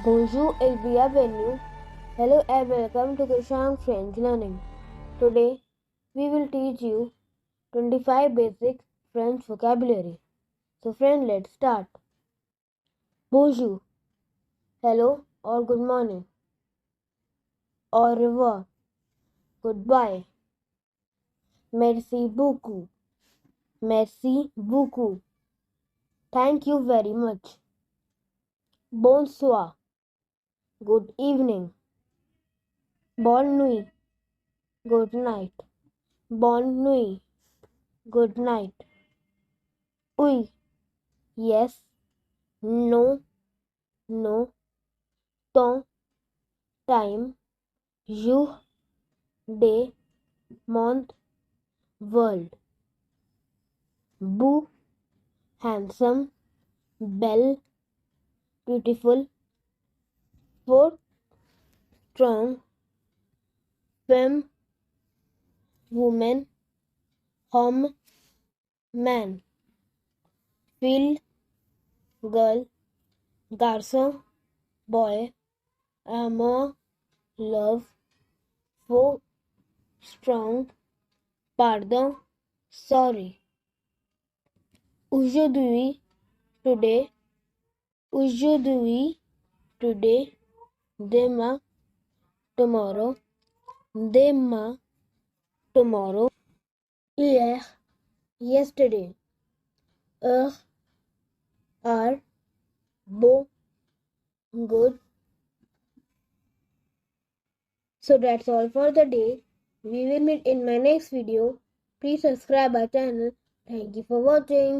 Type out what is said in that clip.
Bonjour et bienvenue. Hello and welcome to Kishang French Learning. Today we will teach you 25 basic French vocabulary. So friend, let's start. Bonjour, hello or good morning. Au revoir, goodbye. Merci beaucoup, merci beaucoup. Thank you very much. Bonsoir, good evening. Bonne nuit, good night. Bonne nuit, good night. Oui, yes, no, no. Temps, time, jour, day, month, world. Beau, handsome, belle, beautiful. Four, strong. Femme, woman. Homme, man. Fille girl. Garcon boy. Amour love. Four, strong. Pardon, sorry. Aujourdhui today. Aujourdhui today. Demain, tomorrow. Demain, tomorrow. Hier, yesterday. Heure, beau, good. So that's all for the day. We will meet in my next video. Please subscribe our channel. Thank you for watching.